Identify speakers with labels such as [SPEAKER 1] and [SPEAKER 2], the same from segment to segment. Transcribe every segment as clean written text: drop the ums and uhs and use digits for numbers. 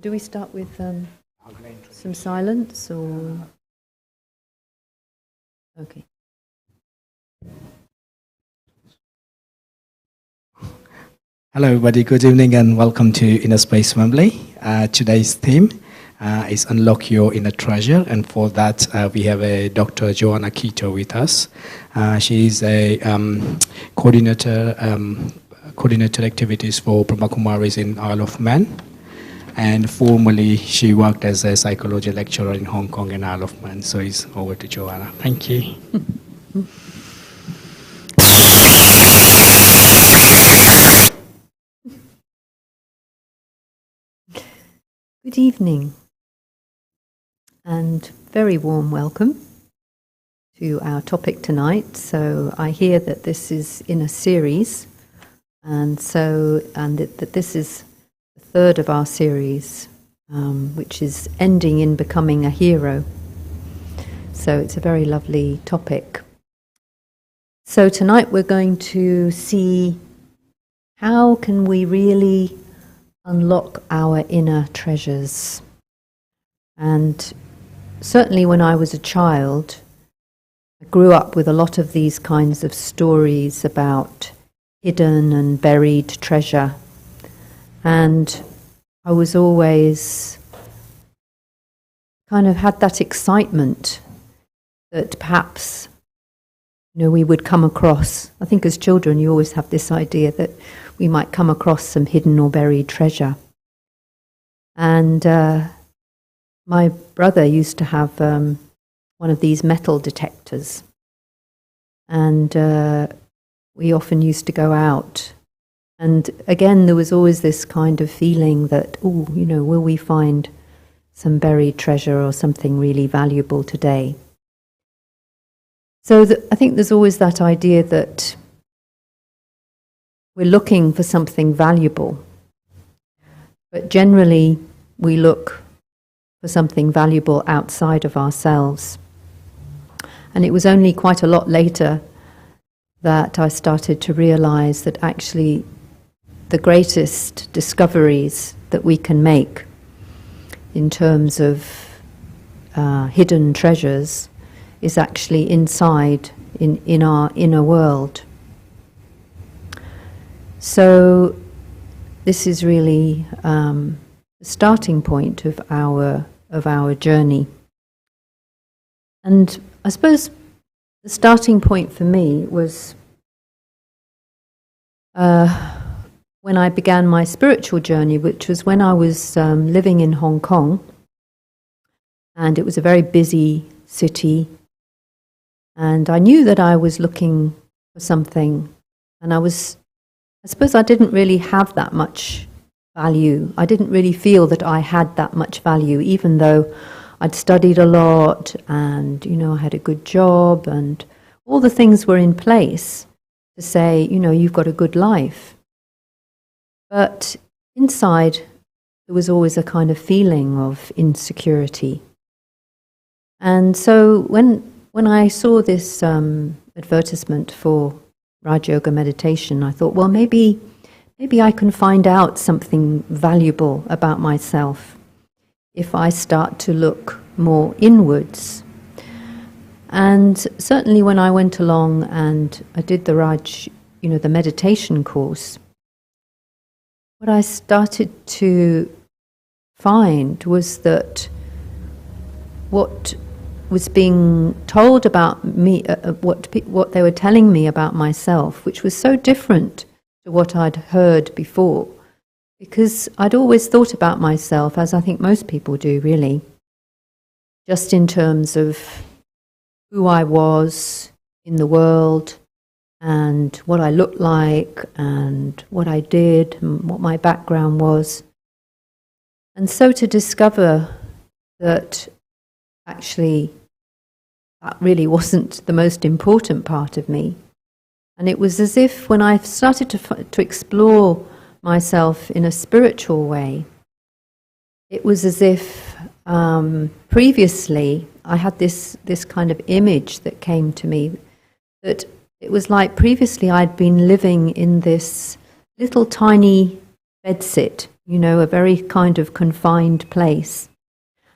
[SPEAKER 1] Do we start with some silence or? Okay.
[SPEAKER 2] Hello everybody, good evening and welcome to Inner Space Family. Today's theme is Unlock Your Inner Treasure, and for that we have a Dr. Joanna Kitto with us. She is a coordinator activities for Brahma Kumaris in Isle of Man, and formerly she worked as a psychology lecturer in Hong Kong and Isle of Man. So it's over to Joanna. Thank you.
[SPEAKER 1] Good evening and very warm welcome to our topic tonight. So I hear that this is in a series, and that this is the third of our series, which is ending in becoming a hero. So it's a very lovely topic. So tonight we're going to see how can we really unlock our inner treasures. And certainly when I was a child, I grew up with a lot of these kinds of stories about hidden and buried treasure. And I was always kind of had that excitement that perhaps, we would come across, I think as children you always have this idea that we might come across some hidden or buried treasure. And my brother used to have one of these metal detectors, and we often used to go out. And again, there was always this kind of feeling that, will we find some buried treasure or something really valuable today? So I think there's always that idea that we're looking for something valuable, but generally we look for something valuable outside of ourselves. And it was only quite a lot later that I started to realize that actually the greatest discoveries that we can make in terms of hidden treasures is actually inside, in our inner world. So this is really the starting point of our journey. And I suppose the starting point for me was when I began my spiritual journey, which was when I was living in Hong Kong, and it was a very busy city, and I knew that I was looking for something, and I suppose I didn't really have that much value. I didn't really feel that I had that much value, even though I'd studied a lot and, I had a good job and all the things were in place to say, you've got a good life. But inside, there was always a kind of feeling of insecurity. And so when I saw this advertisement for Raj Yoga meditation, I thought, well, maybe I can find out something valuable about myself if I start to look more inwards. And certainly when I went along and I did the Raj, the meditation course, what I started to find was that what was being told about me, what they were telling me about myself, which was so different to what I'd heard before, because I'd always thought about myself, as I think most people do really, just in terms of who I was in the world and what I looked like and what I did and what my background was. And so to discover that actually that really wasn't the most important part of me. And it was as if when I started to explore myself in a spiritual way, it was as if previously I had this kind of image that came to me, that it was like previously I'd been living in this little tiny bedsit, a very kind of confined place.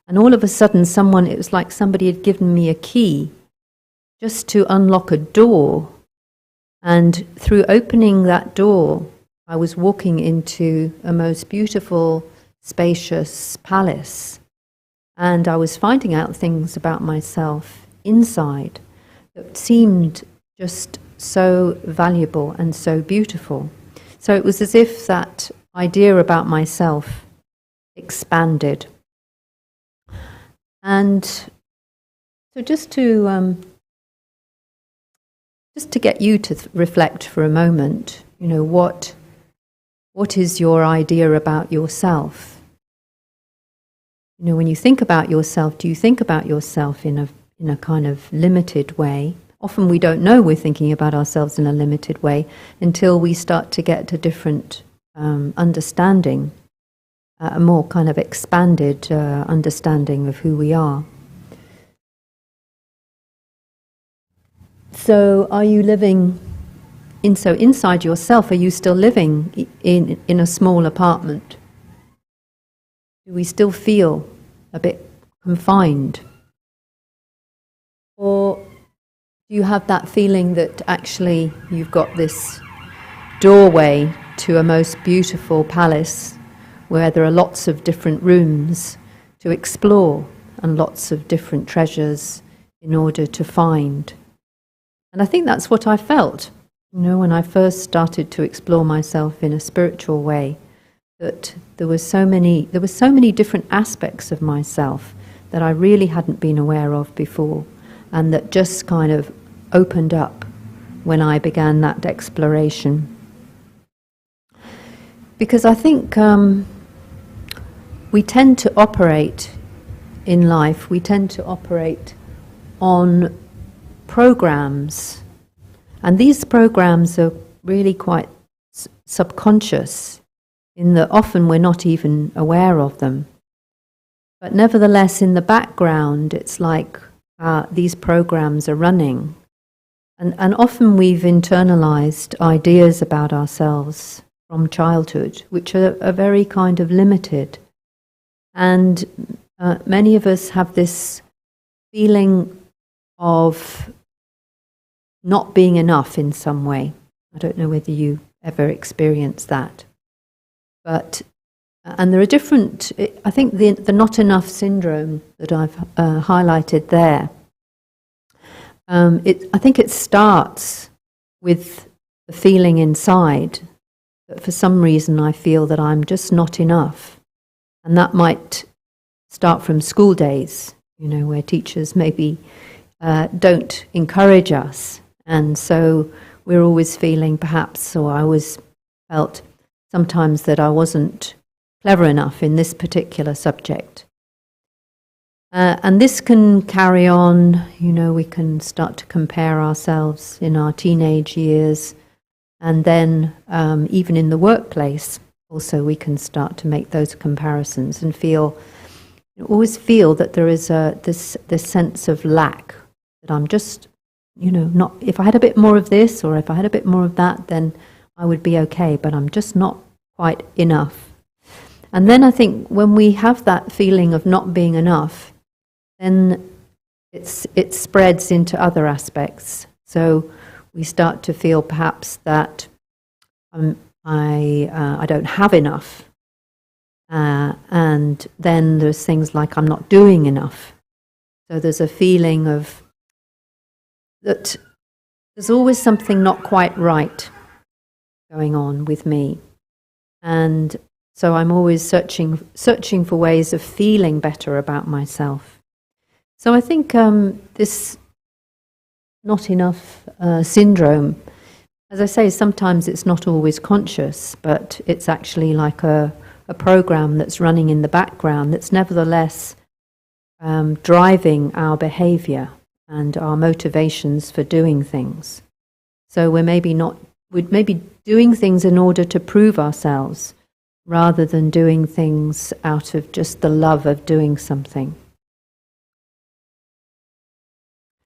[SPEAKER 1] And all of a sudden it was like somebody had given me a key just to unlock a door. And through opening that door, I was walking into a most beautiful, spacious palace. And I was finding out things about myself inside that seemed just so valuable and so beautiful. So it was as if that idea about myself expanded. And so just to get you to reflect for a moment, what is your idea about yourself? When you think about yourself, do you think about yourself in a kind of limited way? Often we don't know we're thinking about ourselves in a limited way until we start to get a different understanding, a more kind of expanded understanding of who we are. So are you living inside yourself, are you still living in a small apartment? Do we still feel a bit confined? Or do you have that feeling that actually you've got this doorway to a most beautiful palace where there are lots of different rooms to explore and lots of different treasures in order to find? And I think that's what I felt, when I first started to explore myself in a spiritual way, that there were so many different aspects of myself that I really hadn't been aware of before, and that just kind of opened up when I began that exploration. Because I think we tend to operate in life, we tend to operate on programs, and these programs are really quite subconscious in that often we're not even aware of them. But nevertheless, in the background, it's like these programs are running. And often we've internalized ideas about ourselves from childhood, which are very kind of limited. And many of us have this feeling of not being enough in some way. I don't know whether you ever experienced that. But, and there are different, I think the not enough syndrome that I've highlighted there, I think it starts with the feeling inside that for some reason I feel that I'm just not enough. And that might start from school days, where teachers maybe don't encourage us. And so we're always feeling perhaps, or I always felt sometimes that I wasn't clever enough in this particular subject. And this can carry on, we can start to compare ourselves in our teenage years, and then even in the workplace, also we can start to make those comparisons and always feel that there is this sense of lack, that I'm just, not, if I had a bit more of this, or if I had a bit more of that, then I would be okay, but I'm just not quite enough. And then I think when we have that feeling of not being enough, then it spreads into other aspects. So we start to feel perhaps that I don't have enough. And then there's things like I'm not doing enough. So there's a feeling of that there's always something not quite right going on with me. And so I'm always searching for ways of feeling better about myself. So I think this not enough syndrome, as I say, sometimes it's not always conscious, but it's actually like a program that's running in the background that's nevertheless driving our behavior and our motivations for doing things. So we're maybe doing things in order to prove ourselves, rather than doing things out of just the love of doing something.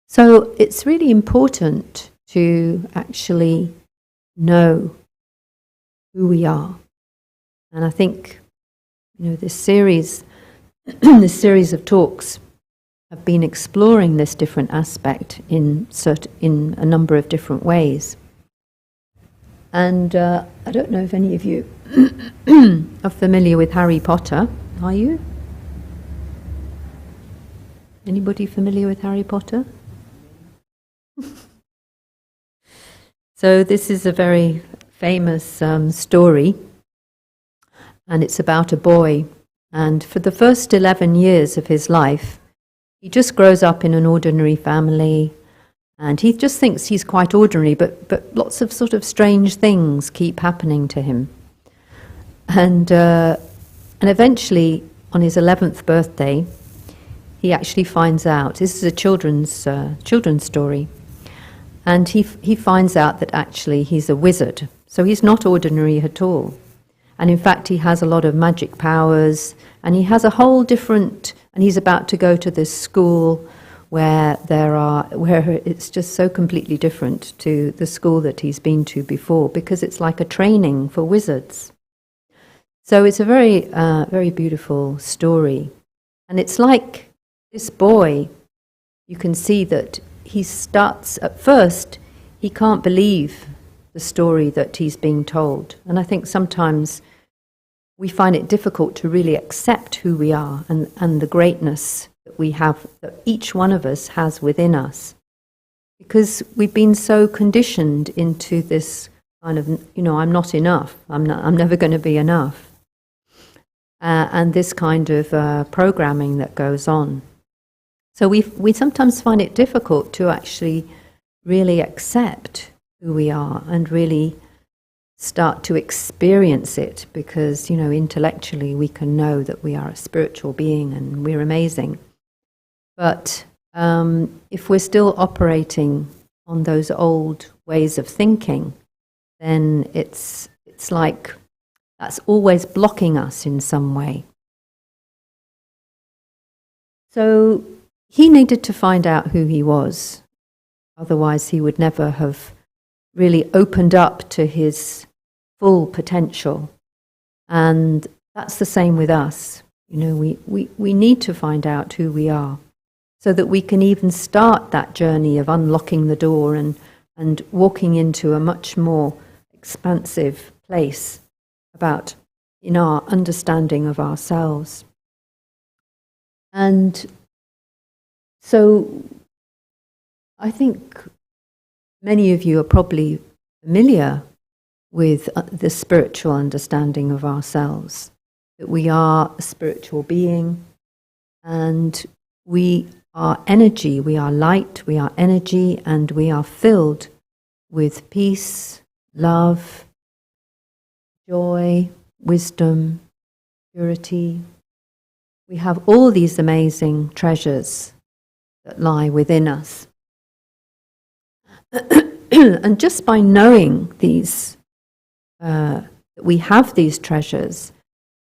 [SPEAKER 1] So it's really important to actually know who we are. And I think this series, this series of talks have been exploring this different aspect in a number of different ways. And I don't know if any of you are familiar with Harry Potter. Are you? Anybody familiar with Harry Potter? So this is a very famous story, and it's about a boy. And for the first 11 years of his life, he just grows up in an ordinary family, and he just thinks he's quite ordinary, but lots of sort of strange things keep happening to him. And eventually, on his 11th birthday, he actually finds out, this is a children's story, and he finds out that actually he's a wizard. So he's not ordinary at all. And in fact, he has a lot of magic powers, and he has a whole different, and he's about to go to this school where it's just so completely different to the school that he's been to before, because it's like a training for wizards. So it's a very, very beautiful story. And it's like this boy, you can see that he starts, at first, he can't believe the story that he's being told. And I think sometimes we find it difficult to really accept who we are and the greatness that we have, that each one of us has within us. Because we've been so conditioned into this kind of, I'm not enough, I'm never going to be enough. And this kind of programming that goes on. So we sometimes find it difficult to actually really accept who we are and really start to experience it, because, intellectually we can know that we are a spiritual being and we're amazing. But if we're still operating on those old ways of thinking, then it's like that's always blocking us in some way. So he needed to find out who he was. Otherwise, he would never have really opened up to his full potential. And that's the same with us. We need to find out who we are so that we can even start that journey of unlocking the door and walking into a much more expansive place in our understanding of ourselves. And so I think many of you are probably familiar with the spiritual understanding of ourselves, that we are a spiritual being, and we are energy, we are light, we are energy, and we are filled with peace, love, joy, wisdom, purity. We have all these amazing treasures that lie within us. And just by knowing these, that we have these treasures,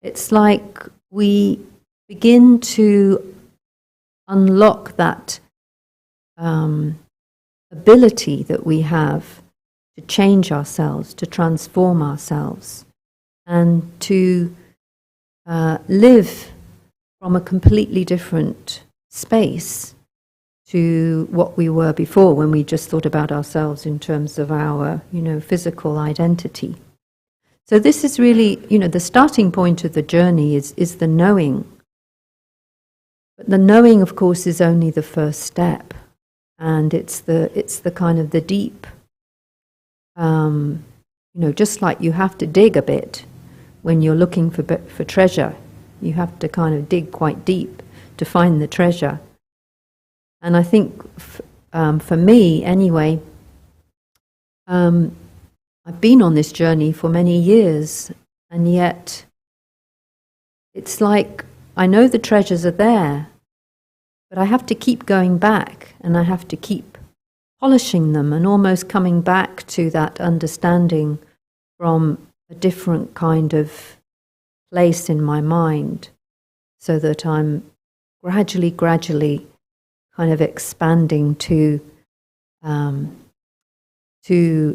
[SPEAKER 1] it's like we begin to unlock that ability that we have to change ourselves, to transform ourselves, and to live from a completely different space to what we were before, when we just thought about ourselves in terms of our, physical identity. So this is really, the starting point of the journey is the knowing. But the knowing, of course, is only the first step, and it's the kind of the deep. Just like you have to dig a bit when you're looking for treasure, you have to kind of dig quite deep to find the treasure. And I think, for me anyway, I've been on this journey for many years, and yet it's like I know the treasures are there, but I have to keep going back, and I have to keep polishing them and almost coming back to that understanding from a different kind of place in my mind, so that I'm gradually kind of expanding to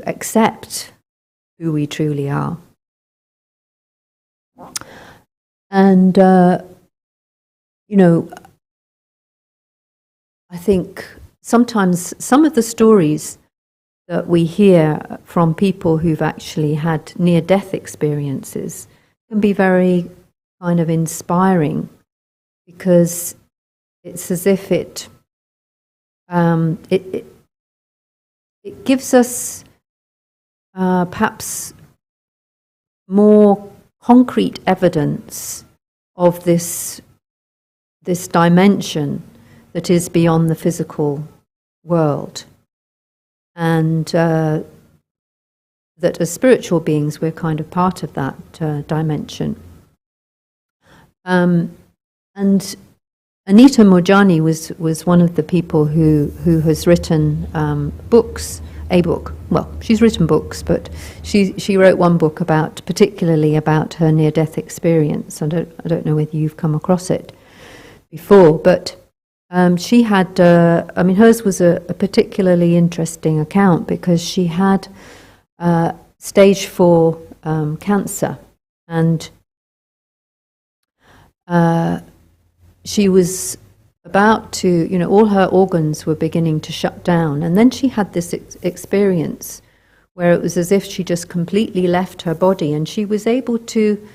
[SPEAKER 1] accept who we truly are. And, I think sometimes some of the stories that we hear from people who've actually had near-death experiences can be very kind of inspiring, because it's as if it gives us perhaps more concrete evidence of this dimension that is beyond the physical world, and that as spiritual beings we're kind of part of that dimension. And Anita Moorjani was one of the people who has written books. Well, she's written books, but she wrote one book particularly about her near-death experience. I don't know whether you've come across it before, but she had. Hers was a particularly interesting account, because she had stage 4 cancer, and she was about to, all her organs were beginning to shut down. And then she had this experience where it was as if she just completely left her body, and she was able to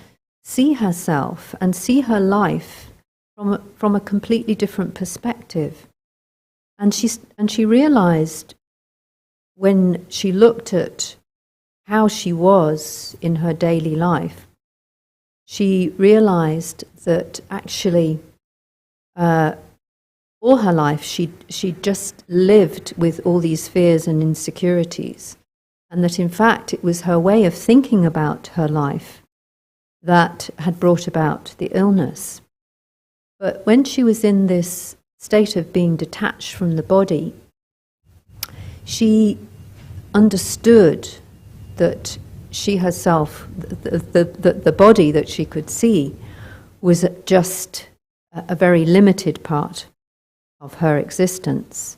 [SPEAKER 1] see herself and see her life from a completely different perspective. And she realized, when she looked at how she was in her daily life, she realized that actually all her life she just lived with all these fears and insecurities, and that in fact it was her way of thinking about her life that had brought about the illness. But when she was in this state of being detached from the body, she understood that she herself, the body that she could see, was just a very limited part of her existence,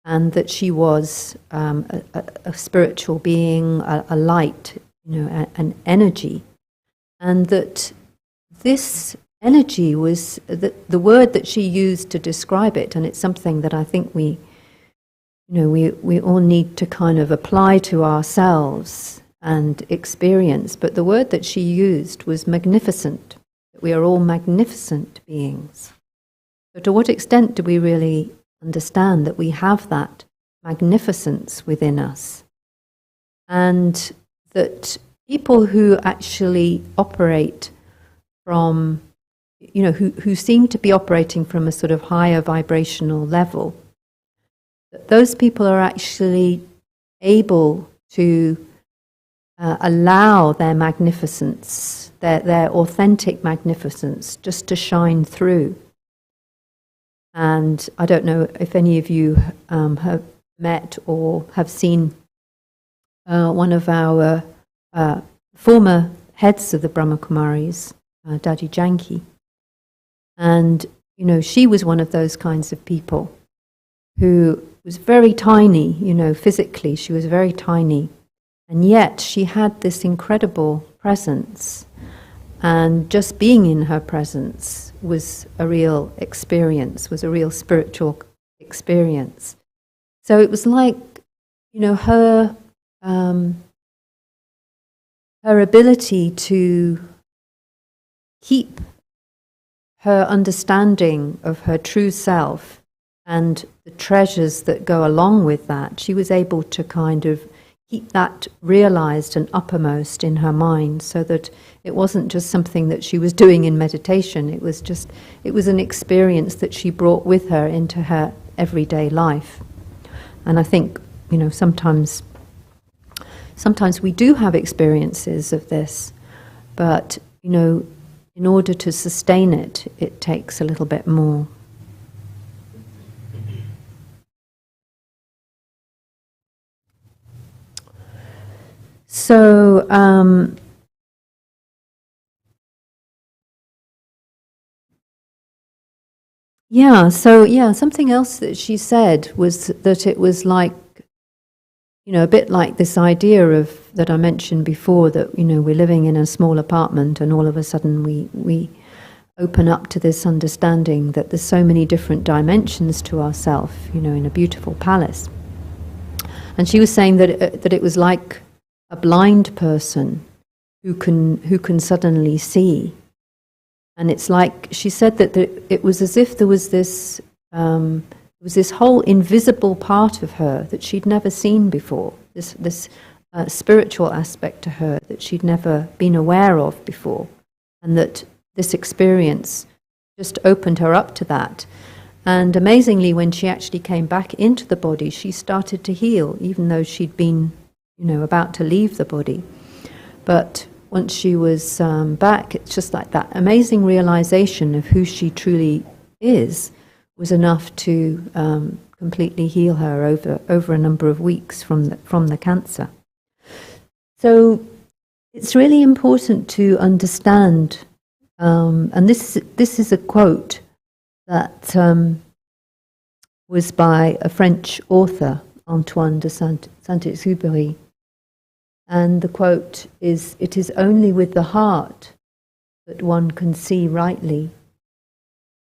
[SPEAKER 1] and that she was a spiritual being, a light, an energy, and that this energy was the word that she used to describe it, and it's something that I think we all need to kind of apply to ourselves and experience. But the word that she used was magnificent, that we are all magnificent beings. So to what extent do we really understand that we have that magnificence within us? And that people who actually operate from, who seem to be operating from a sort of higher vibrational level, that those people are actually able to allow their magnificence, their authentic magnificence, just to shine through. And I don't know if any of you have met or have seen one of our former heads of the Brahma Kumaris, Daddy Janki. And, she was one of those kinds of people who was very tiny, physically she was very tiny. And yet she had this incredible presence. And just being in her presence was a real experience, was a real spiritual experience. So it was like, her ability to keep her understanding of her true self and the treasures that go along with that, she was able to kind of keep that realized and uppermost in her mind, so that it wasn't just something that she was doing in meditation. It was an experience that she brought with her into her everyday life. And I think, sometimes we do have experiences of this, but, in order to sustain it, it takes a little bit more. So, something else that she said was that it was like, a bit like this idea of that I mentioned before, that we're living in a small apartment and all of a sudden we open up to this understanding that there's so many different dimensions to ourself, in a beautiful palace. And she was saying that it was like a blind person who can suddenly see. And it's like, she said that it was as if there was this whole invisible part of her that she'd never seen before, this spiritual aspect to her that she'd never been aware of before, and that this experience just opened her up to that. And amazingly, when she actually came back into the body, she started to heal, even though she'd been, about to leave the body. But once she was back, it's just like that amazing realization of who she truly is was enough to completely heal her over a number of weeks from the cancer. So it's really important to understand, and this is a quote that was by a French author, Antoine de Saint-Exupéry. And the quote is, "It is only with the heart that one can see rightly.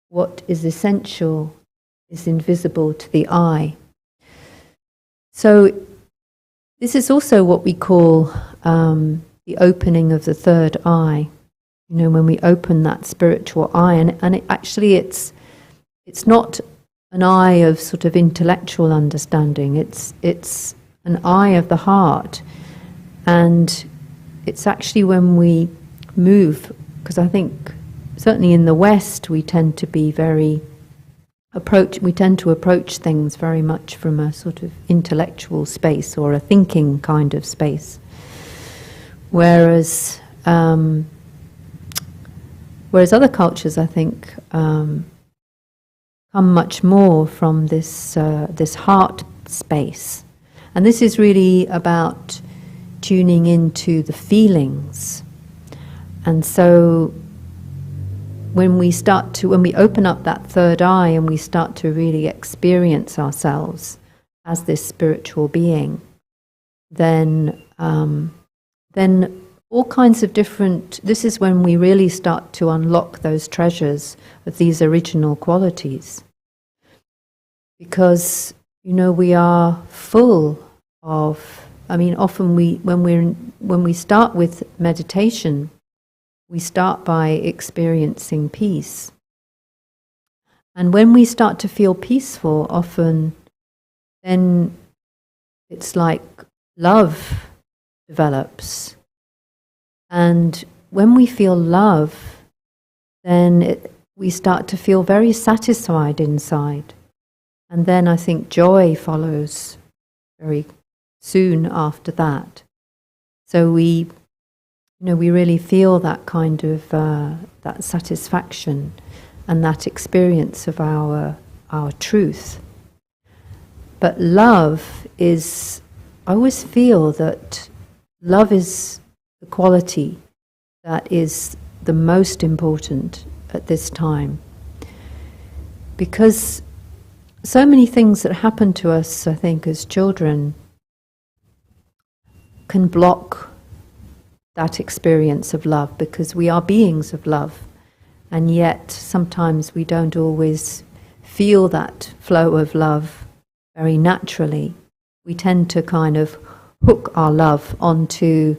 [SPEAKER 1] What is essential is invisible to the eye." So this is also what we call the opening of the third eye. When we open that spiritual eye, and it's not an eye of sort of intellectual understanding. It's an eye of the heart. And it's actually when we move, because I think certainly in the West we tend to be we tend to approach things very much from a sort of intellectual space or a thinking kind of space. Whereas other cultures, I think, come much more from this heart space. And this is really about tuning into the feelings. And so when we open up that third eye and we start to really experience ourselves as this spiritual being, then all kinds of this is when we really start to unlock those treasures of these original qualities. Because, we are full of, often when we start with meditation, we start by experiencing peace. And when we start to feel peaceful, often then it's like love develops. And when we feel love, then we start to feel very satisfied inside. And then I think joy follows very soon after that. So we really feel that kind of that satisfaction and that experience of our truth. But love is, I always feel that love is the quality that is the most important at this time. Because so many things that happen to us, I think, as children can block that experience of love, because we are beings of love, and yet sometimes we don't always feel that flow of love very naturally. We tend to kind of hook our love onto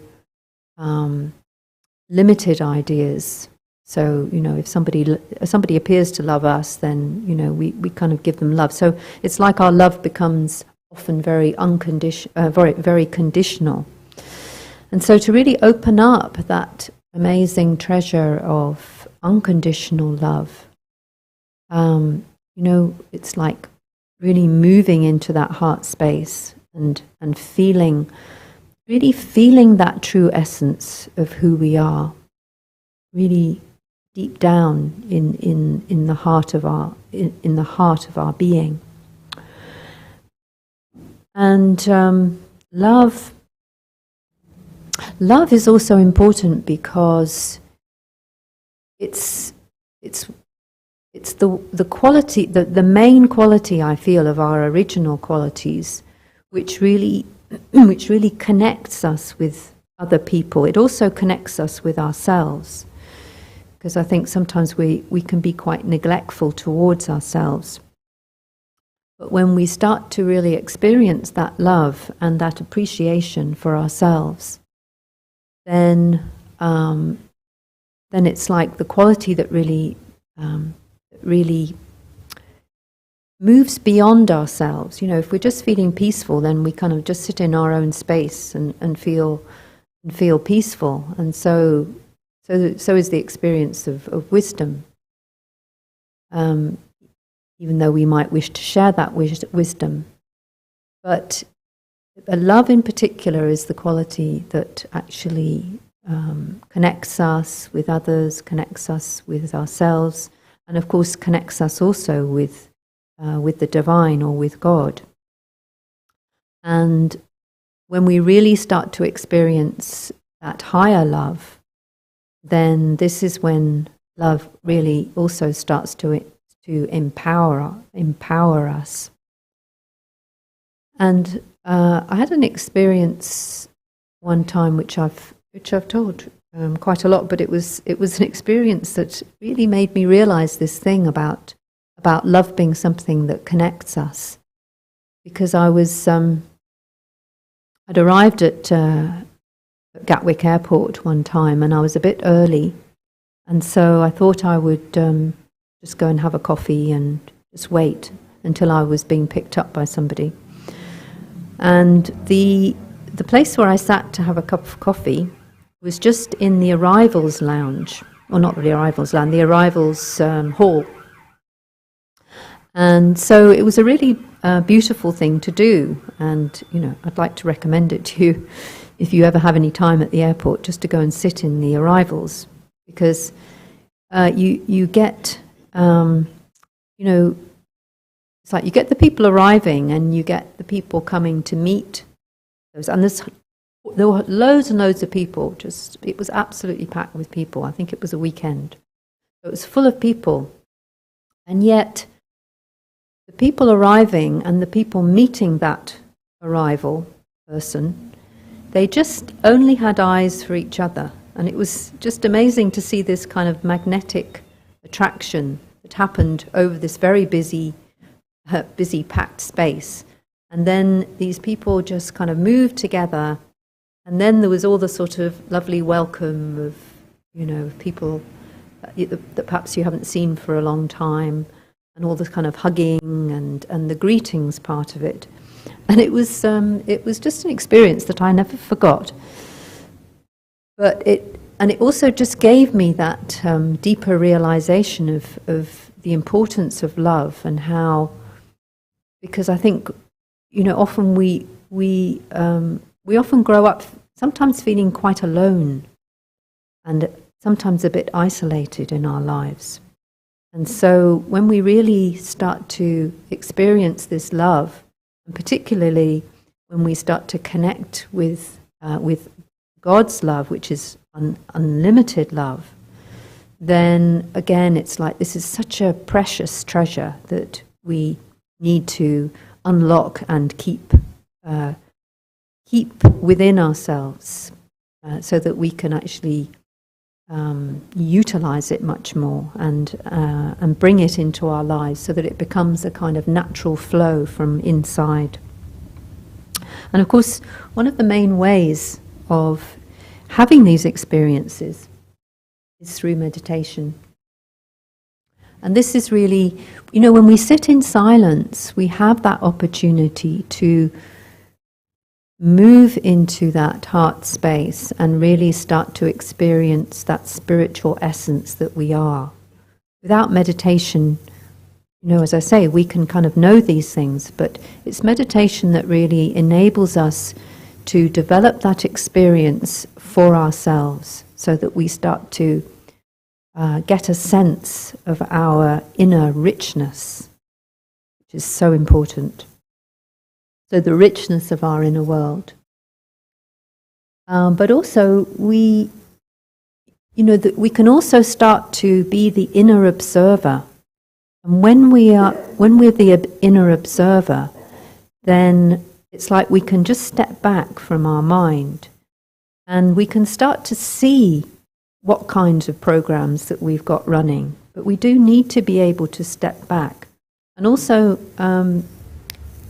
[SPEAKER 1] limited ideas. So, if somebody appears to love us, then, we kind of give them love. So it's like our love becomes often very very conditional. And so to really open up that amazing treasure of unconditional love, it's like really moving into that heart space and really feeling that true essence of who we are, really deep down in the heart of our being. And love is also important because it's the quality, the main quality, I feel, of our original qualities, which really connects us with other people. It also connects us with ourselves, because I think sometimes we can be quite neglectful towards ourselves. But when we start to really experience that love and that appreciation for ourselves, then it's like the quality that really moves beyond ourselves. If we're just feeling peaceful, then we kind of just sit in our own space and feel peaceful. And so is the experience of wisdom. Even though we might wish to share that wisdom. But love in particular is the quality that actually connects us with others, connects us with ourselves, and of course connects us also with the divine or with God. And when we really start to experience that higher love, then this is when love really also starts to empower us. And I had an experience one time which I've told quite a lot, but it was an experience that really made me realize this thing about love being something that connects us. Because I was I'd arrived at Gatwick Airport one time, and I was a bit early, and so I thought I would just go and have a coffee and just wait until I was being picked up by somebody. And the place where I sat to have a cup of coffee was just in the arrivals lounge, or not the arrivals lounge, the arrivals hall. And so it was a really beautiful thing to do, and I'd like to recommend it to you if you ever have any time at the airport, just to go and sit in the arrivals, because you get it's like you get the people arriving and you get the people coming to meet those, and there were loads and loads of people. It was absolutely packed with people. I think it was a weekend. It was full of people, and yet the people arriving and the people meeting that arrival person, they just only had eyes for each other. And it was just amazing to see this kind of magnetic attraction that happened over this very busy packed space. And then these people just kind of moved together, and then there was all the sort of lovely welcome of people that perhaps you haven't seen for a long time, and all this kind of hugging and the greetings part of it. And it was just an experience that I never forgot. But it also just gave me that deeper realization of the importance of love, and how, because I think often we often grow up sometimes feeling quite alone, and sometimes a bit isolated in our lives. And so when we really start to experience this love, and particularly when we start to connect with God's love, which is unlimited love, then again it's like this is such a precious treasure that we need to unlock and keep within ourselves, so that we can actually utilize it much more and bring it into our lives, so that it becomes a kind of natural flow from inside. And of course, one of the main ways of having these experiences is through meditation. And this is really, when we sit in silence, we have that opportunity to move into that heart space and really start to experience that spiritual essence that we are. Without meditation, as I say, we can kind of know these things, but it's meditation that really enables us to develop that experience for ourselves, so that we start to get a sense of our inner richness, which is so important. So the richness of our inner world. But also we can also start to be the inner observer. And when we're the inner observer, then it's like we can just step back from our mind, and we can start to see what kinds of programs that we've got running. But we do need to be able to step back. And also,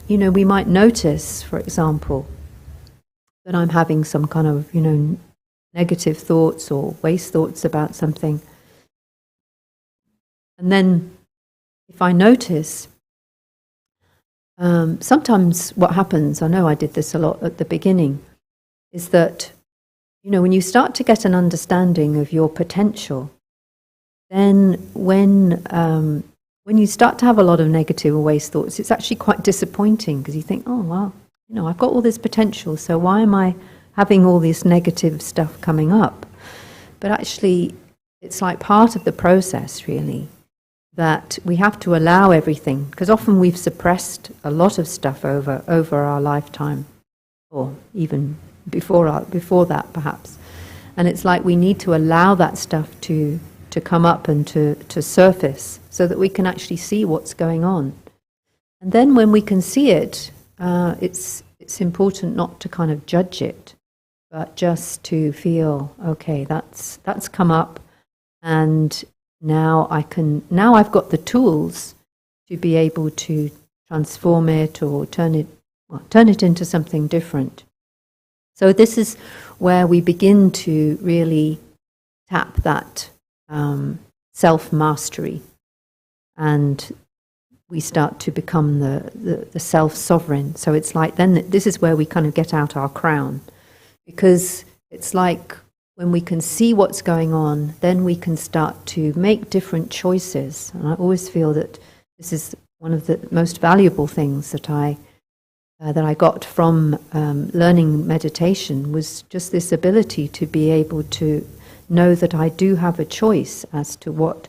[SPEAKER 1] we might notice, for example, that I'm having some kind of, negative thoughts or waste thoughts about something. And then if I notice, sometimes what happens, I know I did this a lot at the beginning, is that, when you start to get an understanding of your potential, then when you start to have a lot of negative or waste thoughts, it's actually quite disappointing, because you think, oh, well, I've got all this potential, so why am I having all this negative stuff coming up? But actually, it's like part of the process, really, that we have to allow everything, because often we've suppressed a lot of stuff over our lifetime, or even before that, perhaps. And it's like we need to allow that stuff to come up and to surface, so that we can actually see what's going on. And then when we can see it, it's important not to kind of judge it, but just to feel, okay, that's come up, and now I've got the tools to be able to transform it or turn it into something different. So this is where we begin to really tap that self-mastery, and we start to become the self-sovereign. So it's like then this is where we kind of get out our crown, because it's like when we can see what's going on, then we can start to make different choices. And I always feel that this is one of the most valuable things that I got from learning meditation, was just this ability to be able to know that I do have a choice as to what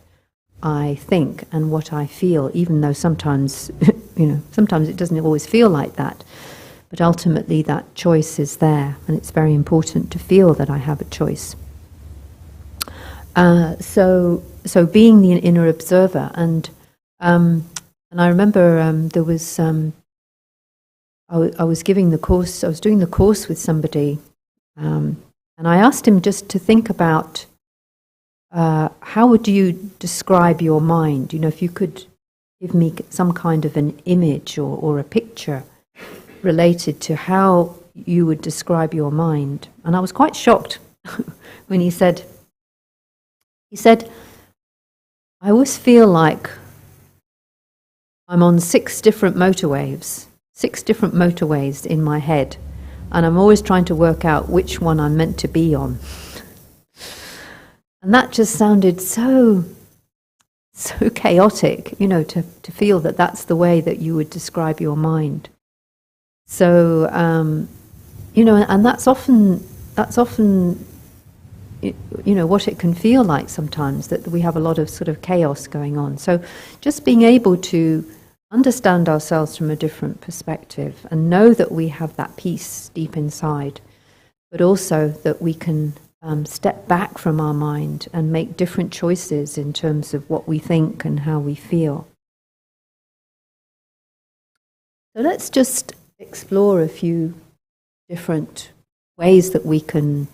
[SPEAKER 1] I think and what I feel, even though sometimes, sometimes it doesn't always feel like that. But ultimately that choice is there, and it's very important to feel that I have a choice. So being the inner observer, and I remember there was I was giving the course. I was doing the course with somebody, and I asked him just to think about how would you describe your mind? If you could give me some kind of an image or a picture related to how you would describe your mind. And I was quite shocked when he said, I always feel like I'm on 6 different motorways in my head, and I'm always trying to work out which one I'm meant to be on. And that just sounded so chaotic, to feel that that's the way that you would describe your mind. So, and that's often, what it can feel like sometimes, that we have a lot of sort of chaos going on. So just being able to understand ourselves from a different perspective and know that we have that peace deep inside, but also that we can step back from our mind and make different choices in terms of what we think and how we feel. So let's just explore a few different ways that we can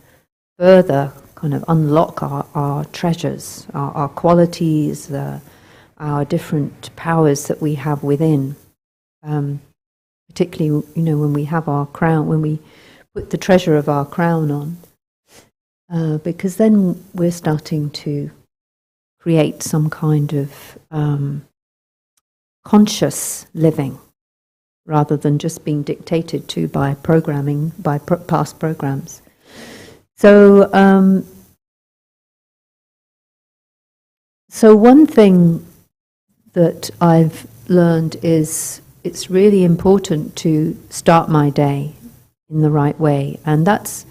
[SPEAKER 1] further kind of unlock our treasures, our qualities, our different powers that we have within. Particularly, when we have our crown, when we put the treasure of our crown on, because then we're starting to create some kind of conscious living, rather than just being dictated to by programming, by past programs. So, so one thing that I've learned is it's really important to start my day in the right way, and that's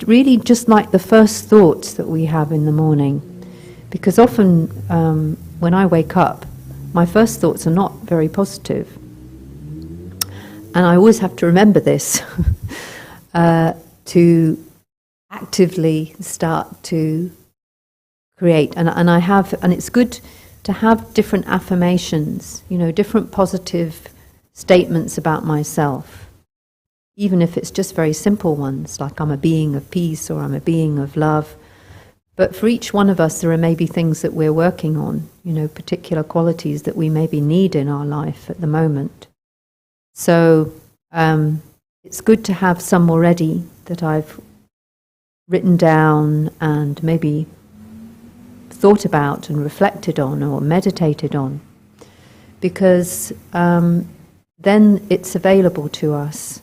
[SPEAKER 1] really just like the first thoughts that we have in the morning. Because often when I wake up, my first thoughts are not very positive. And I always have to remember this, to actively start to create. And it's good to have different affirmations, different positive statements about myself, even if it's just very simple ones, like I'm a being of peace, or I'm a being of love. But for each one of us, there are maybe things that we're working on, particular qualities that we maybe need in our life at the moment. So it's good to have some already that I've written down and maybe thought about and reflected on or meditated on, because then it's available to us.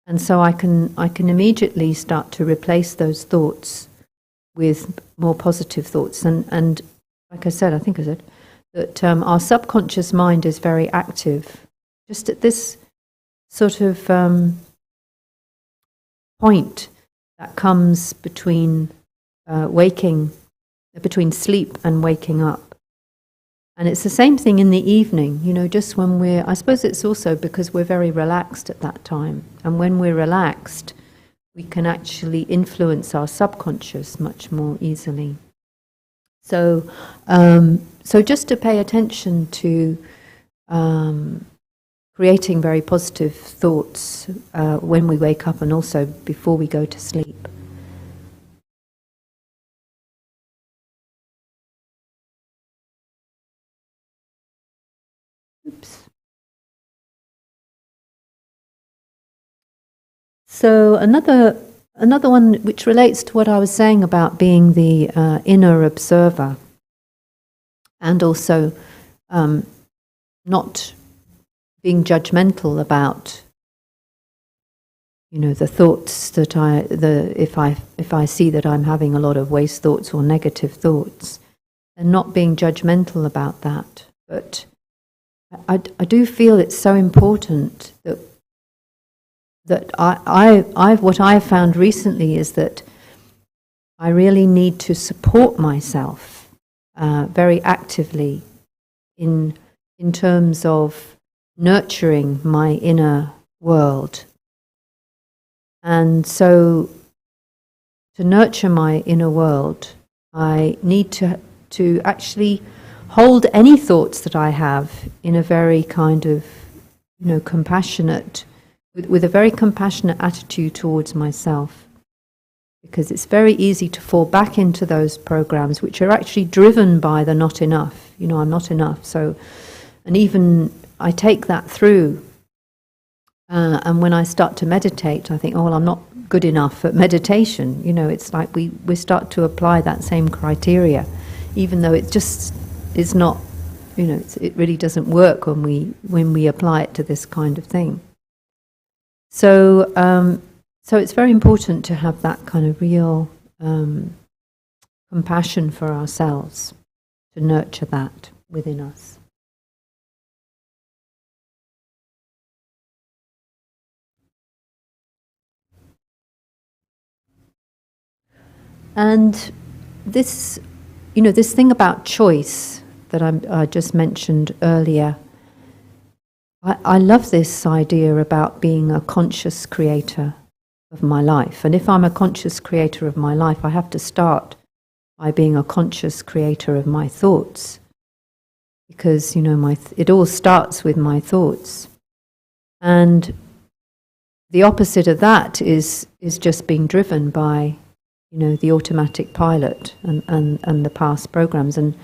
[SPEAKER 1] And so I can immediately start to replace those thoughts with more positive thoughts. And like I said, that our subconscious mind is very active. Just at this sort of point that comes between between sleep and waking up. And it's the same thing in the evening, just when I suppose it's also because we're very relaxed at that time. And when we're relaxed, we can actually influence our subconscious much more easily. So just to pay attention to creating very positive thoughts when we wake up and also before we go to sleep. Oops. So another one which relates to what I was saying about being the inner observer, and also not being judgmental about the thoughts that if I see that I'm having a lot of waste thoughts or negative thoughts, and not being judgmental about that. But I do feel it's so important that what I've found recently is that I really need to support myself very actively in terms of nurturing my inner world. And so to nurture my inner world, I need to actually hold any thoughts that I have in a very kind of compassionate, with a very compassionate attitude towards myself, because it's very easy to fall back into those programs which are actually driven by the not enough. I'm not enough. So, and even I take that through, and when I start to meditate, I think, oh, well, I'm not good enough at meditation. It's like we start to apply that same criteria, even though it just is not. It really doesn't work when we apply it to this kind of thing. So it's very important to have that kind of real compassion for ourselves, to nurture that within us. And this, this thing about choice that I just mentioned earlier, I love this idea about being a conscious creator of my life. And if I'm a conscious creator of my life, I have to start by being a conscious creator of my thoughts. Because, it all starts with my thoughts. And the opposite of that is just being driven by, the automatic pilot and the past programs. And,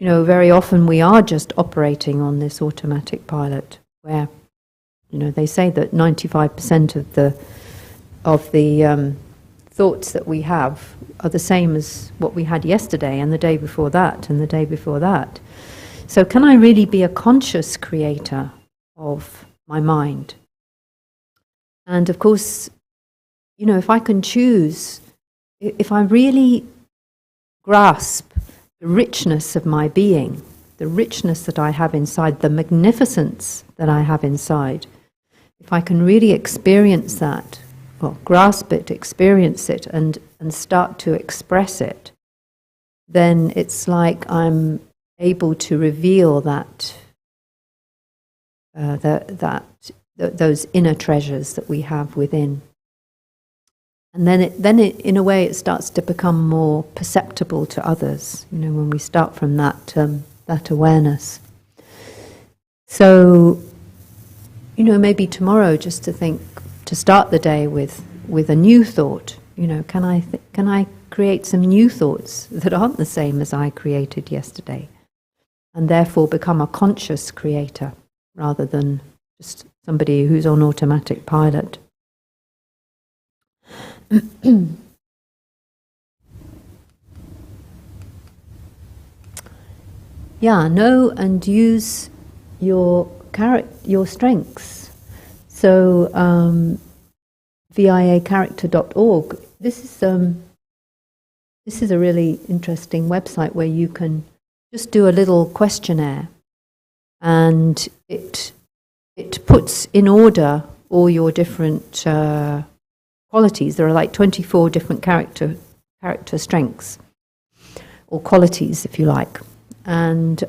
[SPEAKER 1] very often we are just operating on this automatic pilot, where, they say that 95% of the thoughts that we have are the same as what we had yesterday and the day before that and the day before that. So can I really be a conscious creator of my mind? And of course, if I can choose, if I really grasp the richness of my being, the richness that I have inside, the magnificence that I have inside, if I can really experience that, well, grasp it, experience it, and start to express it, then it's like I'm able to reveal that those inner treasures that we have within. And then in a way, it starts to become more perceptible to others, when we start from that awareness. So, maybe tomorrow, just to start the day with a new thought, can I create some new thoughts that aren't the same as I created yesterday, and therefore become a conscious creator rather than just somebody who's on automatic pilot. Yeah, know and use your strengths. So viacharacter.org. This is a really interesting website where you can just do a little questionnaire, and it puts in order all your different qualities. There are like 24 different character strengths, or qualities, if you like. And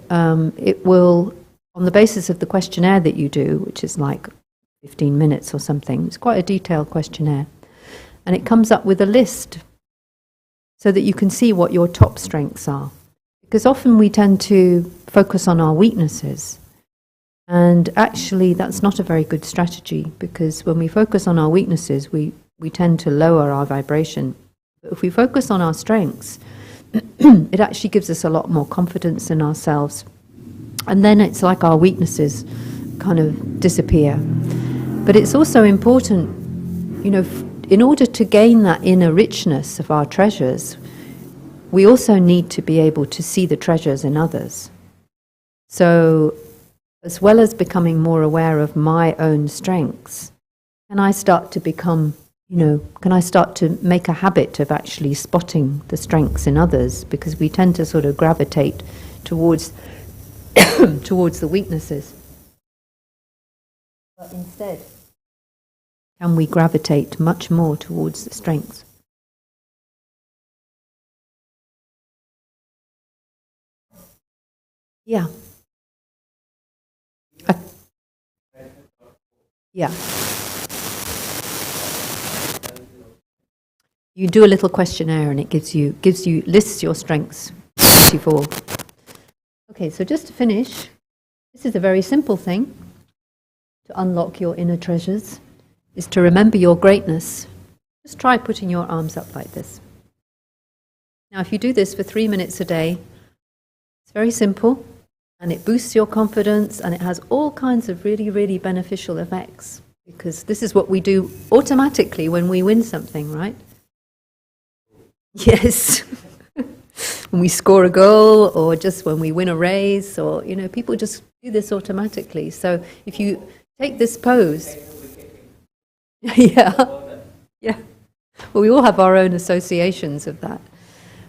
[SPEAKER 1] it will, on the basis of the questionnaire that you do, which is like 15 minutes or something, it's quite a detailed questionnaire, and it comes up with a list so that you can see what your top strengths are. Because often we tend to focus on our weaknesses, and actually that's not a very good strategy, because when we focus on our weaknesses, we tend to lower our vibration. But if we focus on our strengths, it actually gives us a lot more confidence in ourselves. And then it's like our weaknesses kind of disappear. But it's also important, in order to gain that inner richness of our treasures, we also need to be able to see the treasures in others. So, as well as becoming more aware of my own strengths, can I start to become, can I start to make a habit of actually spotting the strengths in others? Because we tend to sort of gravitate towards towards the weaknesses. But instead, can we gravitate much more towards the strengths? Yeah. Yeah. You do a little questionnaire and it lists your strengths. 24. Okay, so just to finish, this is a very simple thing to unlock your inner treasures, is to remember your greatness. Just try putting your arms up like this. Now, if you do this for 3 minutes a day, it's very simple, and it boosts your confidence, and it has all kinds of really, really beneficial effects, because this is what we do automatically when we win something, right? Yes. When we score a goal, or just when we win a race, or, people just do this automatically. So if you take this pose, yeah. Well, we all have our own associations of that.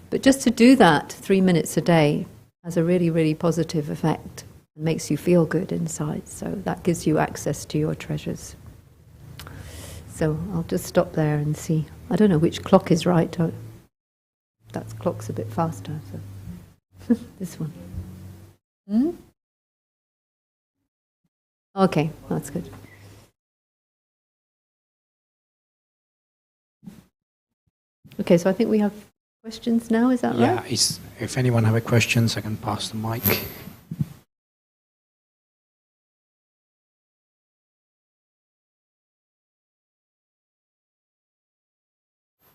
[SPEAKER 1] But just to do that 3 minutes a day has a really, really positive effect. It makes you feel good inside. So that gives you access to your treasures. So I'll just stop there and see. I don't know which clock is right. That clock's a bit faster. So this one. Okay, that's good. Okay, so I think we have questions now, is that right?
[SPEAKER 2] Yeah, if anyone have questions, I can pass the mic.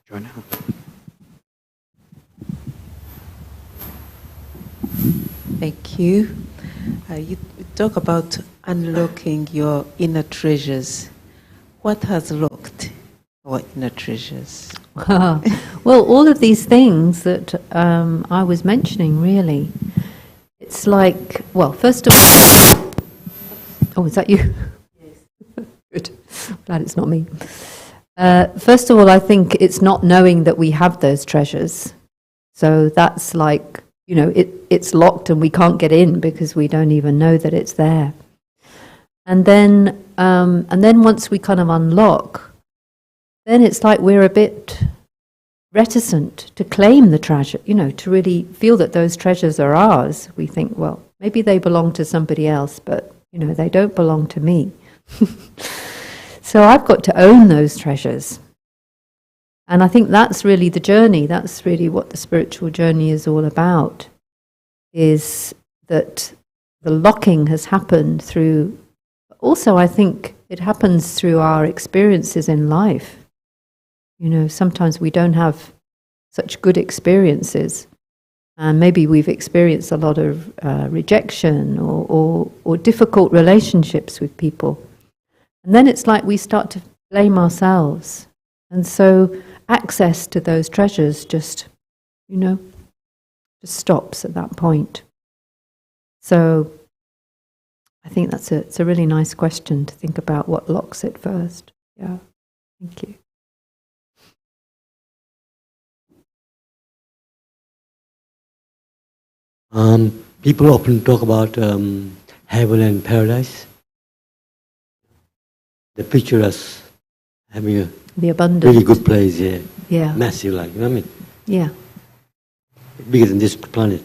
[SPEAKER 2] Joanna.
[SPEAKER 3] Thank you. You talk about unlocking your inner treasures. What has locked our inner treasures?
[SPEAKER 1] Well, all of these things that I was mentioning, really. It's like, well, first of all... Oh, is that you? Yes. Good. Glad it's not me. First of all, I think it's not knowing that we have those treasures. So that's like, it's locked and we can't get in because we don't even know that it's there. And then once we kind of unlock, then it's like we're a bit reticent to claim the treasure, to really feel that those treasures are ours. We think, well, maybe they belong to somebody else, but, they don't belong to me. So I've got to own those treasures. And I think that's really the journey. That's really what the spiritual journey is all about, is that the locking has happened through, also I think it happens through our experiences in life. Sometimes we don't have such good experiences, and maybe we've experienced a lot of rejection or difficult relationships with people. And then it's like we start to blame ourselves. And so access to those treasures just stops at that point. So I think it's a really nice question to think about what locks it first. Yeah, thank you.
[SPEAKER 4] People often talk about heaven and paradise. They picture us having
[SPEAKER 1] the abundant,
[SPEAKER 4] really good place here.
[SPEAKER 1] Yeah.
[SPEAKER 4] Massive, like, you know what I mean?
[SPEAKER 1] Yeah.
[SPEAKER 4] Bigger than this planet.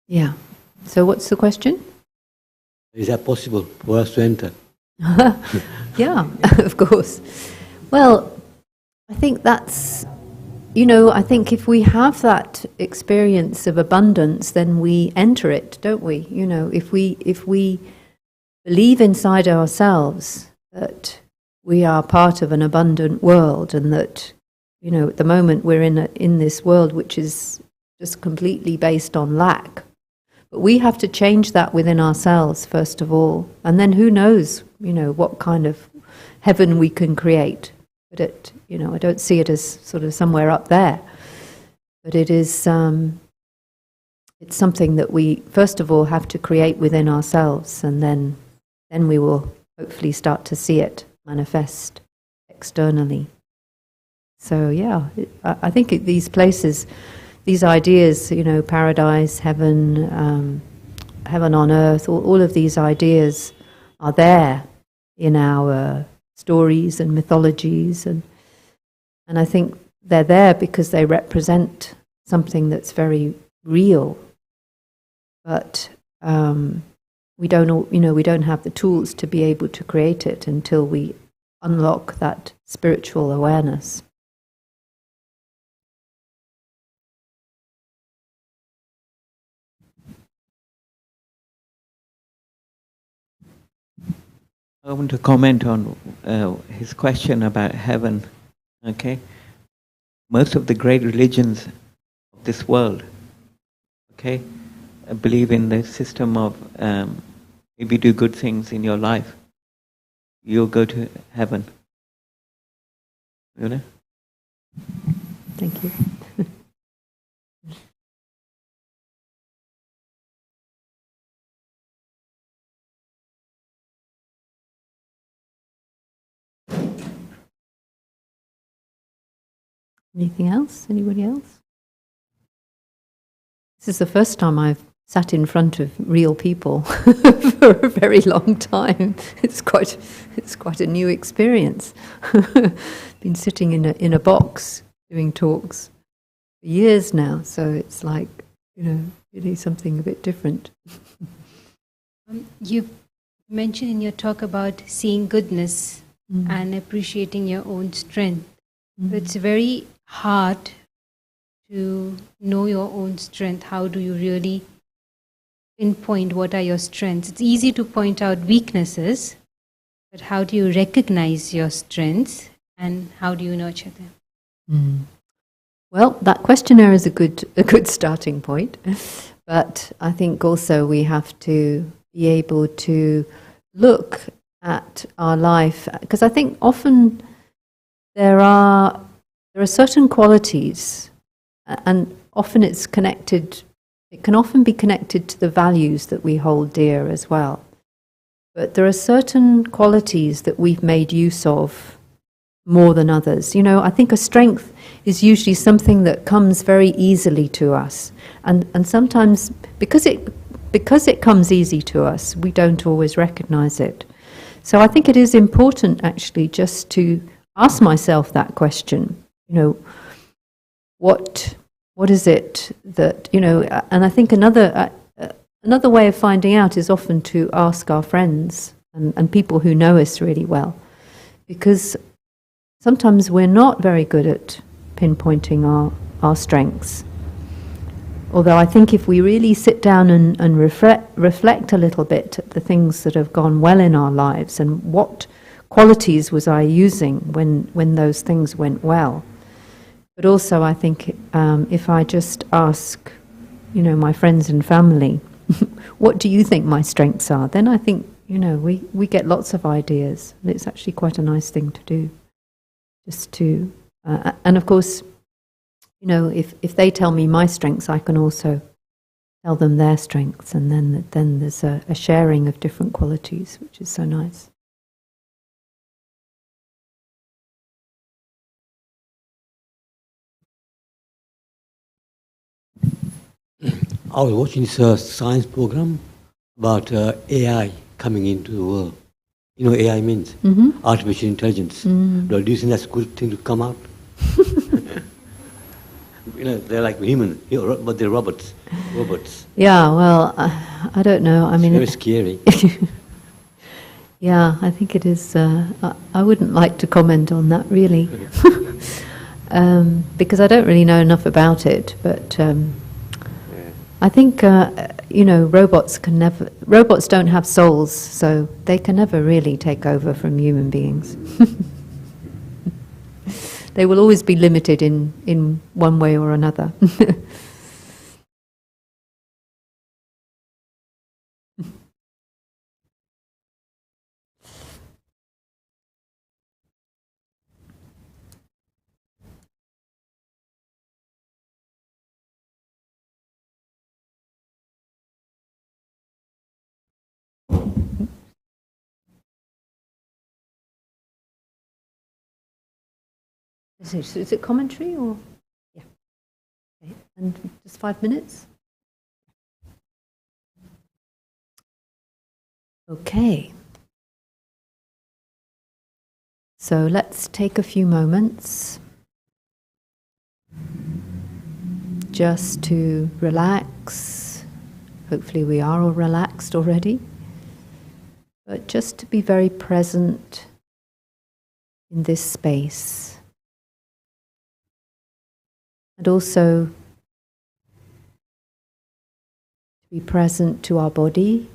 [SPEAKER 1] Yeah. So what's the question?
[SPEAKER 4] Is that possible for us to enter?
[SPEAKER 1] Yeah, of course. Well, I think that's, I think if we have that experience of abundance, then we enter it, don't we? If we believe inside ourselves that we are part of an abundant world, and that, at the moment we're in this world which is just completely based on lack. But we have to change that within ourselves, first of all. And then who knows, what kind of heaven we can create. But I don't see it as sort of somewhere up there. But it is, it's something that we, first of all, have to create within ourselves. And then we will hopefully start to see it manifest externally. So yeah, I think these places, these ideas, paradise, heaven, heaven on earth, all of these ideas are there in our stories and mythologies, and I think they're there because they represent something that's very real. But we don't have the tools to be able to create it until we unlock that spiritual awareness.
[SPEAKER 5] I want to comment on his question about heaven. Okay, most of the great religions of this world, okay, believe in the system of if you do good things in your life, you'll go to heaven.
[SPEAKER 1] Thank you. Anything else? Anybody else? This is the first time I've sat in front of real people for a very long time. It's quite a new experience. Been sitting in a box doing talks for years now, so it's like, really something a bit different.
[SPEAKER 6] You mentioned in your talk about seeing goodness and appreciating your own strength. But it's very hard to know your own strength. How do you really pinpoint what are your strengths? It's easy to point out weaknesses, but how do you recognize your strengths and how do you nurture them?
[SPEAKER 1] Well, that questionnaire is a good starting point, but I think also we have to be able to look at our life, because I think often there are certain qualities, and often it's connected. It can often be connected to the values that we hold dear as well. But there are certain qualities that we've made use of more than others. I think a strength is usually something that comes very easily to us, and sometimes because it comes easy to us, we don't always recognize it. So I think it is important actually just to ask myself that question. What is it that, and I think another way of finding out is often to ask our friends and people who know us really well, because sometimes we're not very good at pinpointing our strengths. Although I think if we really sit down and reflect a little bit at the things that have gone well in our lives and what qualities was I using when those things went well, But also I think if I just ask, my friends and family, what do you think my strengths are? Then I think, we get lots of ideas. And it's actually quite a nice thing to do. Just to, and of course, if they tell me my strengths, I can also tell them their strengths. And then there's a sharing of different qualities, which is so nice.
[SPEAKER 4] I was watching this science program about AI coming into the world. You know what AI means? Artificial intelligence. Do you think that's a good thing to come out? They're like human, but they're robots.
[SPEAKER 1] Yeah, well, I don't know. I mean,
[SPEAKER 4] it's very scary.
[SPEAKER 1] Yeah, I think it is. I wouldn't like to comment on that really, because I don't really know enough about it. But I think robots don't have souls, so they can never really take over from human beings. They will always be limited in one way or another. Is it commentary or? Yeah. Okay. And just 5 minutes? Okay. So let's take a few moments just to relax. Hopefully we are all relaxed already. But just to be very present in this space. And also to be present to our body.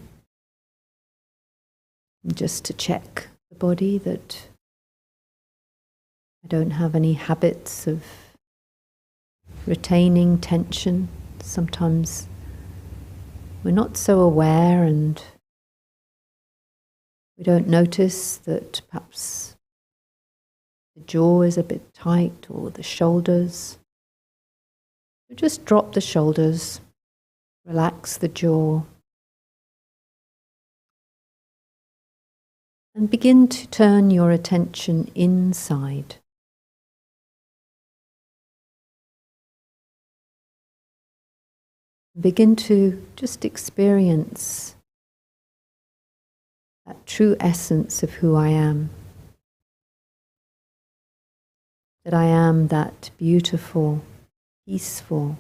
[SPEAKER 1] And just to check the body that I don't have any habits of retaining tension. Sometimes we're not so aware and we don't notice that perhaps the jaw is a bit tight or the shoulders. So just drop the shoulders, relax the jaw, and begin to turn your attention inside. Begin to just experience that true essence of who I am. That I am that beautiful, peaceful,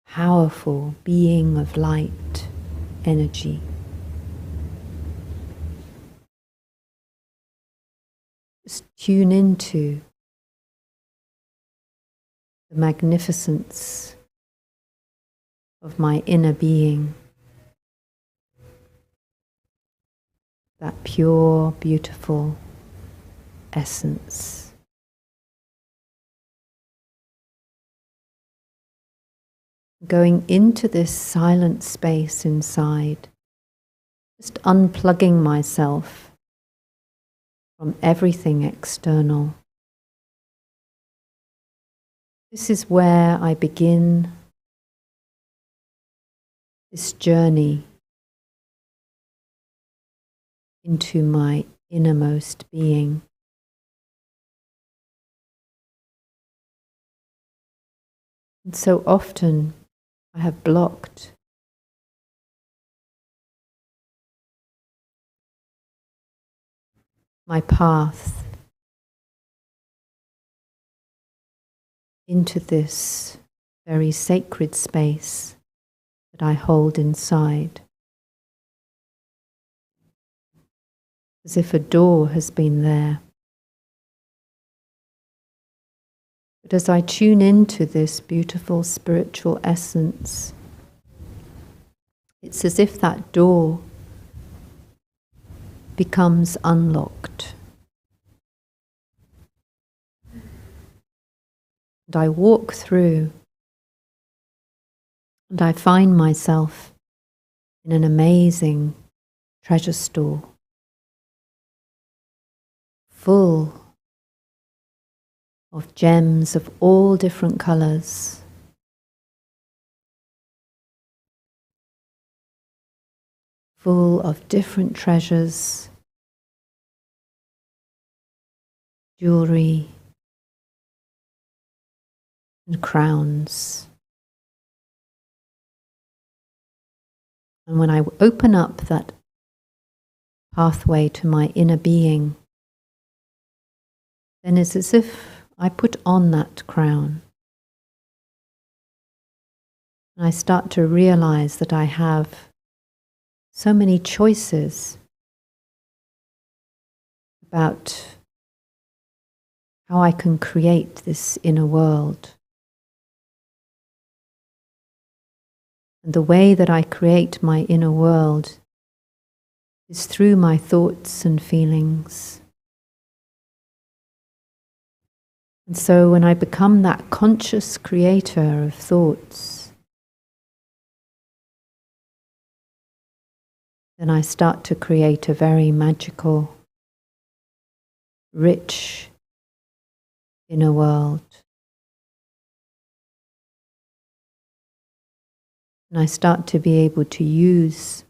[SPEAKER 1] powerful being of light, energy. Just tune into the magnificence of my inner being, that pure, beautiful essence. Going into this silent space inside, just unplugging myself from everything external. This is where I begin this journey into my innermost being. And so often I have blocked my path into this very sacred space that I hold inside. As if a door has been there. But as I tune into this beautiful spiritual essence, it's as if that door becomes unlocked. And I walk through, and I find myself in an amazing treasure store, full of gems of all different colors. Full of different treasures, jewelry, and crowns. And when I open up that pathway to my inner being, then it's as if I put on that crown. And I start to realize that I have so many choices about how I can create this inner world. And the way that I create my inner world is through my thoughts and feelings. And so when I become that conscious creator of thoughts, then I start to create a very magical, rich inner world. And I start to be able to use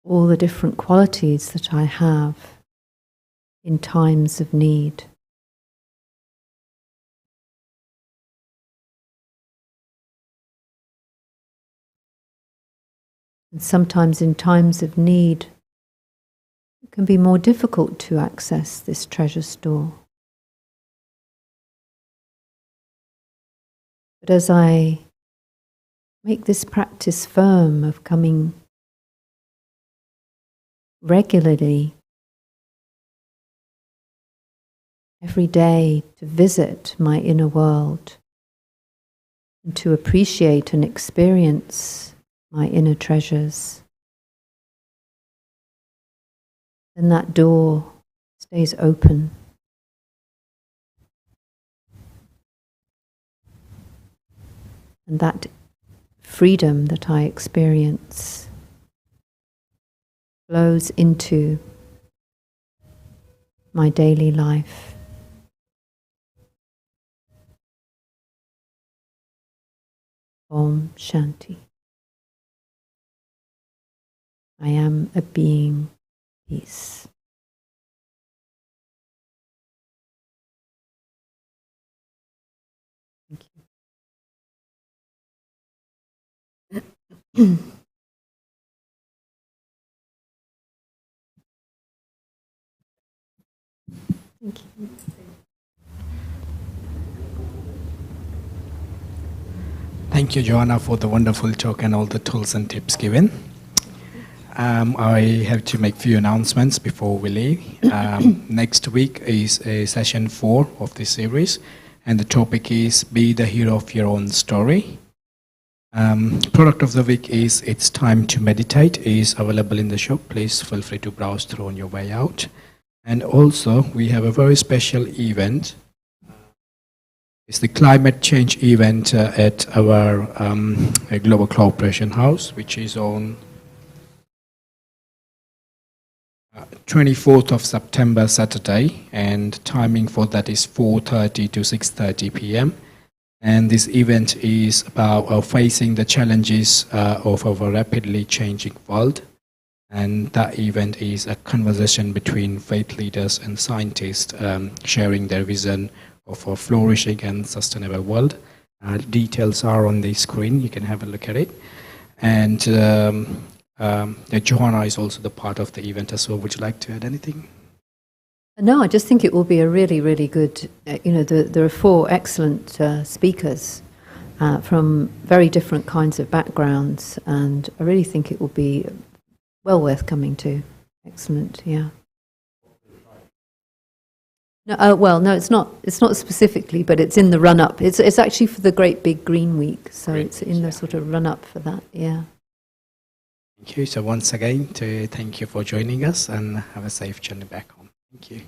[SPEAKER 1] all the different qualities that I have in times of need. And sometimes in times of need, it can be more difficult to access this treasure store. But as I make this practice firm of coming regularly every day to visit my inner world and to appreciate and experience my inner treasures, then that door stays open. And that freedom that I experience flows into my daily life. Om Shanti. I am a being, peace. Thank you. Thank you.
[SPEAKER 2] Thank you, Joanna, for the wonderful talk and all the tools and tips given. I have to make a few announcements before we leave. Next week is session 4 of this series, and the topic is Be the Hero of Your Own Story. Product of the week is It's Time to Meditate, is available in the shop. Please feel free to browse through on your way out. And also, we have a very special event. It's the climate change event at our Global Cooperation House, which is on 24th of September, Saturday, and timing for that is 4:30 to 6:30 p.m. And this event is about facing the challenges of our rapidly changing world. And that event is a conversation between faith leaders and scientists sharing their vision of a flourishing and sustainable world. Details are on the screen. You can have a look at it. And Joanna is also the part of the event as well. Would you like to add anything?
[SPEAKER 1] No, I just think it will be a really, really good, there are 4 excellent speakers from very different kinds of backgrounds, and I really think it will be well worth coming to. Excellent, yeah. No, no, it's not specifically, but it's in the run-up. It's actually for the Great Big Green Week, so it's in the sort of run-up for that, yeah.
[SPEAKER 2] Thank you. So once again, thank you for joining us, and have a safe journey back home. Thank you.